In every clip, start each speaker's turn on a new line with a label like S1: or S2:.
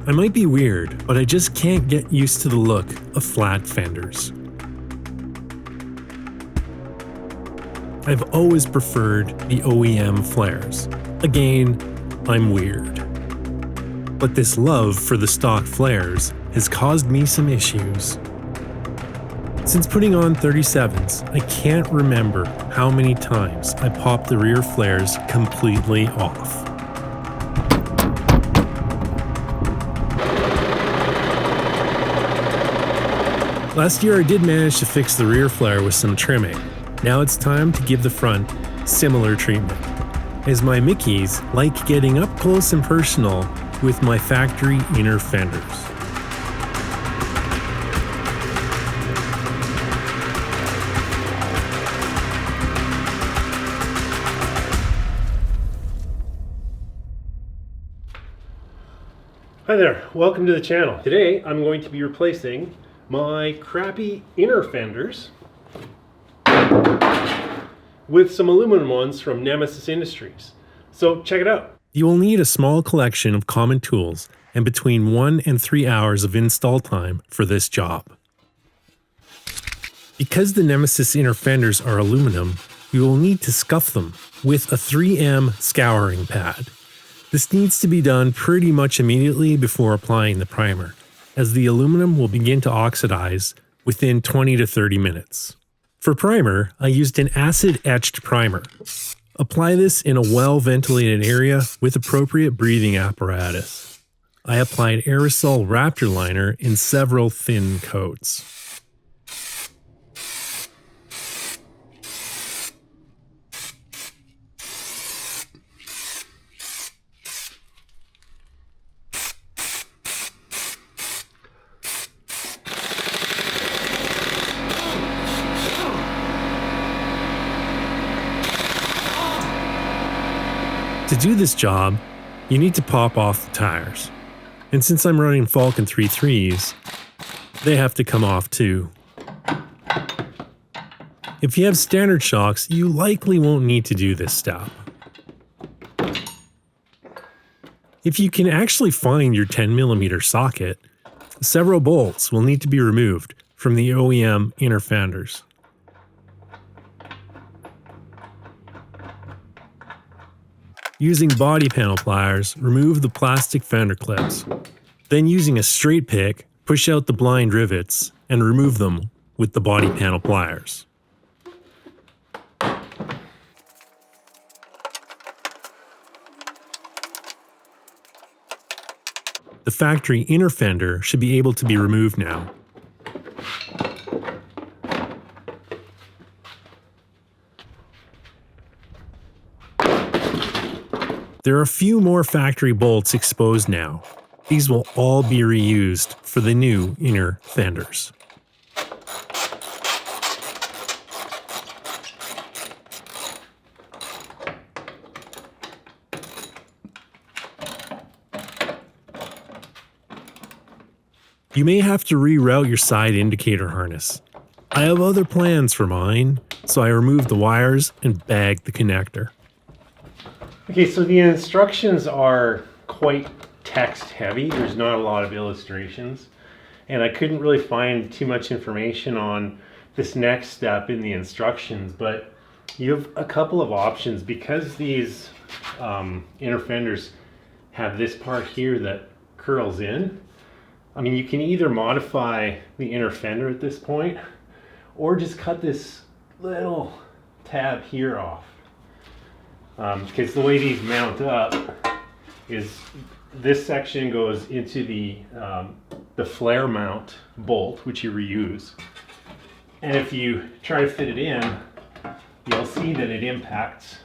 S1: I might be weird, but I just can't get used to the look of flat fenders. I've always preferred the OEM flares. Again, I'm weird. But this love for the stock flares has caused me some issues. Since putting on 37s, I can't remember how many times I popped the rear flares completely off. Last year I did manage to fix the rear flare with some trimming. Now it's time to give the front similar treatment, as my Mickeys like getting up close and personal with my factory inner fenders.
S2: Hi there, welcome to the channel. Today I'm going to be replacing my crappy inner fenders with some aluminum ones from Nemesis Industries. So check it out.
S1: You will need a small collection of common tools and between 1 and 3 hours of install time for this job. Because the Nemesis Inner Fenders are aluminum, you will need to scuff them with a 3M scouring pad. This needs to be done pretty much immediately before applying the primer, as the aluminum will begin to oxidize within 20 to 30 minutes. For primer, I used an acid-etched primer. Apply this in a well-ventilated area with appropriate breathing apparatus. I applied aerosol Raptor liner in several thin coats. To do this job, you need to pop off the tires. And since I'm running Falcon 3.3s, they have to come off too. If you have standard shocks, you likely won't need to do this step. If you can actually find your 10mm socket, several bolts will need to be removed from the OEM inner fenders. Using body panel pliers, remove the plastic fender clips. Then using a straight pick, push out the blind rivets and remove them with the body panel pliers. The factory inner fender should be able to be removed now. There are a few more factory bolts exposed now. These will all be reused for the new inner fenders. You may have to reroute your side indicator harness. I have other plans for mine, so I removed the wires and bagged the connector.
S2: Okay, so the instructions are quite text heavy. There's not a lot of illustrations, and I couldn't really find too much information on this next step in the instructions, but you have a couple of options because these inner fenders have this part here that curls in. I mean, you can either modify the inner fender at this point or just cut this little tab here off. Because the way these mount up is this section goes into the flare mount bolt, which you reuse. And if you try to fit it in, you'll see that it impacts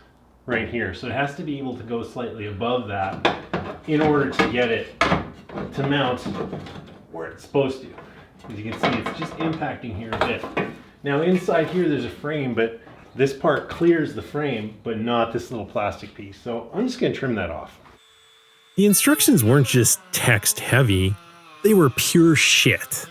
S2: right here. So it has to be able to go slightly above that in order to get it to mount where it's supposed to. As you can see, it's just impacting here a bit. Now inside here there's a frame, but this part clears the frame, but not this little plastic piece. So I'm just going to trim that off.
S1: The instructions weren't just text heavy, they were pure shit.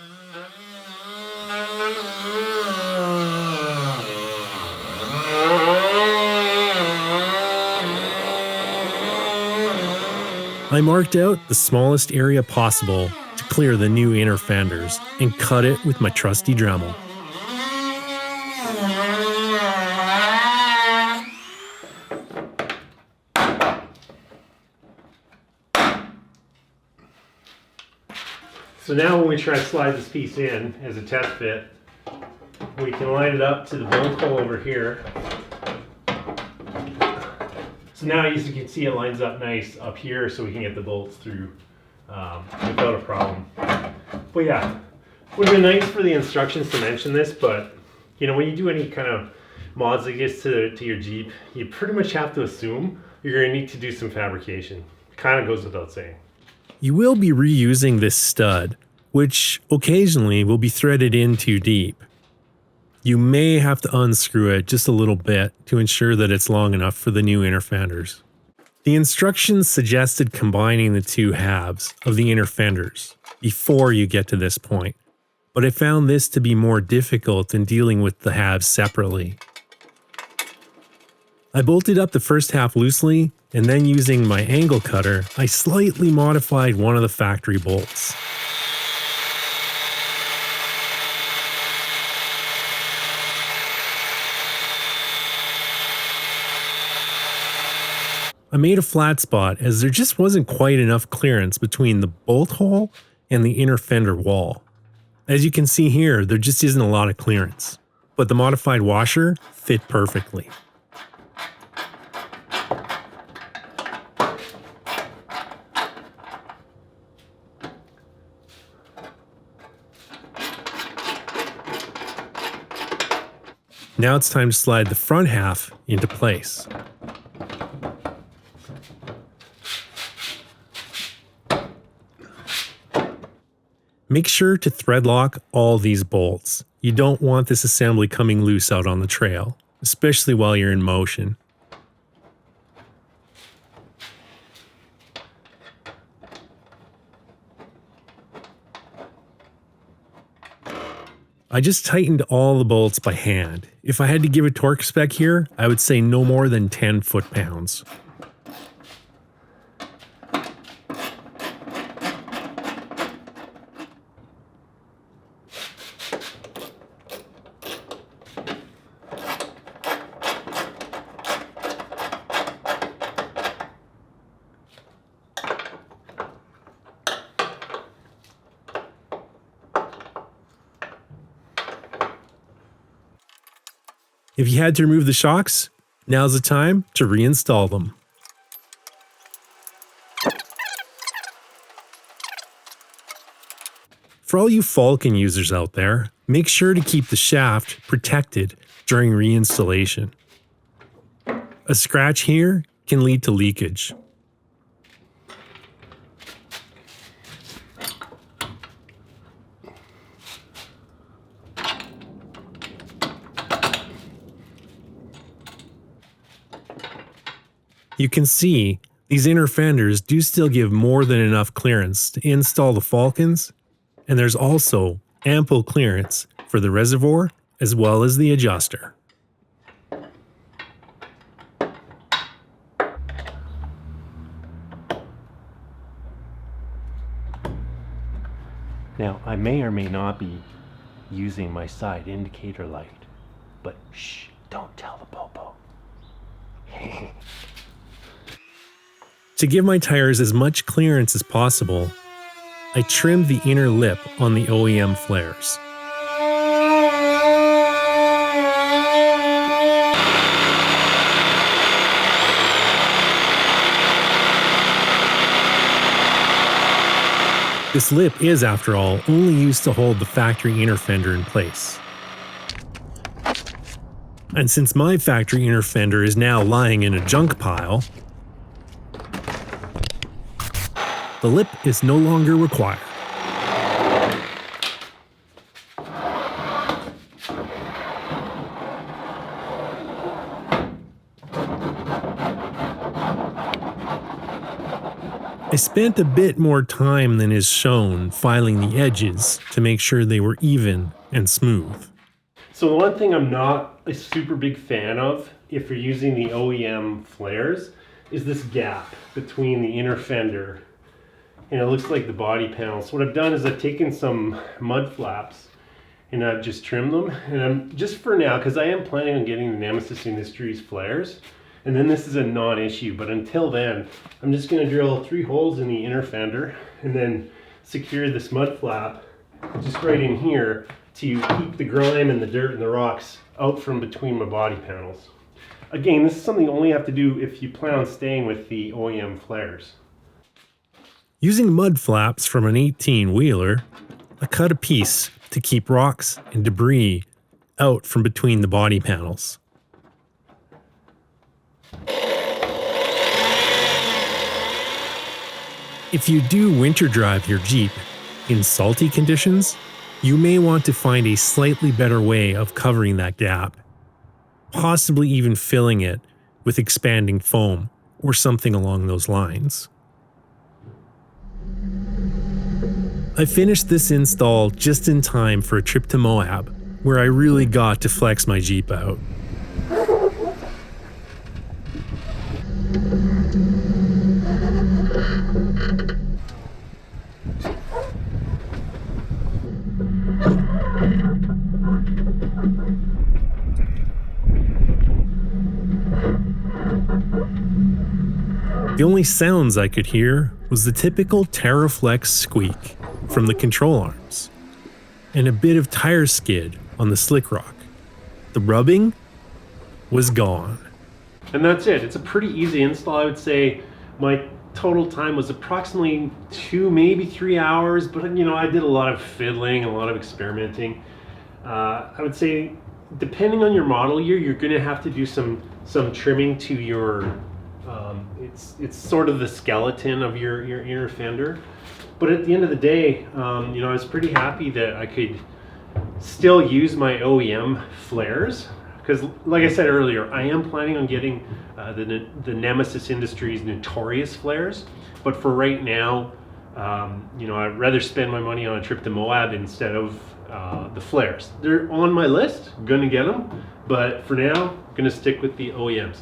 S1: I marked out the smallest area possible to clear the new inner fenders and cut it with my trusty Dremel.
S2: So now when we try to slide this piece in as a test fit, we can line it up to the bolt hole over here. So now as you can see, it lines up nice up here so we can get the bolts through without a problem. But yeah, would have been nice for the instructions to mention this, but you know, when you do any kind of mods like this to your Jeep, you pretty much have to assume you're going to need to do some fabrication. It kind of goes without saying.
S1: You will be reusing this stud, which occasionally will be threaded in too deep. You may have to unscrew it just a little bit to ensure that it's long enough for the new inner fenders. The instructions suggested combining the two halves of the inner fenders before you get to this point, but I found this to be more difficult than dealing with the halves separately. I bolted up the first half loosely, and then using my angle cutter, I slightly modified one of the factory bolts. I made a flat spot as there just wasn't quite enough clearance between the bolt hole and the inner fender wall. As you can see here, there just isn't a lot of clearance, but the modified washer fit perfectly. Now it's time to slide the front half into place. Make sure to thread lock all these bolts. You don't want this assembly coming loose out on the trail, especially while you're in motion. I just tightened all the bolts by hand. If I had to give a torque spec here, I would say no more than 10 foot-pounds. If you had to remove the shocks, now's the time to reinstall them. For all you Falcon users out there, make sure to keep the shaft protected during reinstallation. A scratch here can lead to leakage. You can see these inner fenders do still give more than enough clearance to install the Falcons, and there's also ample clearance for the reservoir as well as the adjuster.
S2: Now, I may or may not be using my side indicator light, but shh, don't tell the popo.
S1: To give my tires as much clearance as possible, I trimmed the inner lip on the OEM flares. This lip is, after all, only used to hold the factory inner fender in place. And since my factory inner fender is now lying in a junk pile, the lip is no longer required. I spent a bit more time than is shown filing the edges to make sure they were even and smooth.
S2: So the one thing I'm not a super big fan of, if you're using the OEM flares, is this gap between the inner fender and it looks like the body panel. So what I've done is I've taken some mud flaps and I've just trimmed them. And I'm just for now, because I am planning on getting the Nemesis Industries flares, and then this is a non-issue, but until then, I'm just gonna drill 3 holes in the inner fender and then secure this mud flap just right in here to keep the grime and the dirt and the rocks out from between my body panels. Again, this is something you only have to do if you plan on staying with the OEM flares.
S1: Using mud flaps from an 18-wheeler, I cut a piece to keep rocks and debris out from between the body panels. If you do winter drive your Jeep in salty conditions, you may want to find a slightly better way of covering that gap, possibly even filling it with expanding foam or something along those lines. I finished this install just in time for a trip to Moab, where I really got to flex my Jeep out. The only sounds I could hear was the typical Terraflex squeak from the control arms, and a bit of tire skid on the slick rock. The rubbing was gone.
S2: And that's it. It's a pretty easy install. I would say my total time was approximately 2, maybe 3 hours, but you know, I did a lot of fiddling, a lot of experimenting. I would say, depending on your model year, you're going to have to do some trimming to your it's sort of the skeleton of your inner fender. But at the end of the day, you know, I was pretty happy that I could still use my OEM flares, because like I said earlier, I am planning on getting the Nemesis Industries Notorious flares. But for right now, you know, I'd rather spend my money on a trip to Moab instead of the flares. They're on my list, gonna get them, but for now, gonna stick with the OEMs.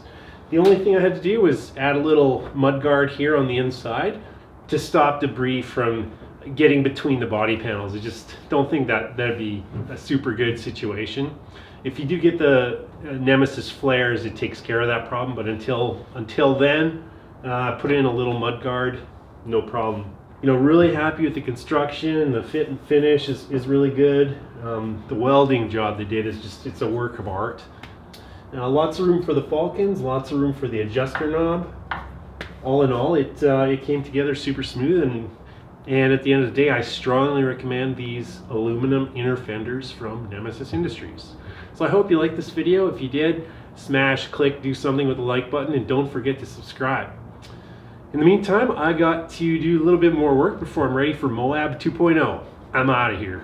S2: The only thing I had to do was add a little mud guard here on the inside to stop debris from getting between the body panels. I just don't think that that'd be a super good situation. If you do get the Nemesis flares, it takes care of that problem, but until then, put in a little mud guard, no problem. You know, really happy with the construction. The fit and finish is really good. The welding job they did is just, it's a work of art. Lots of room for the falcons, lots of room for the adjuster knob. All in all, it came together super smooth, and at the end of the day, I strongly recommend these aluminum inner fenders from Nemesis Industries. So I hope you liked this video. If you did, smash, click, do something with the like button, and don't forget to subscribe. In the meantime, I got to do a little bit more work before I'm ready for Moab 2.0. I'm out of here.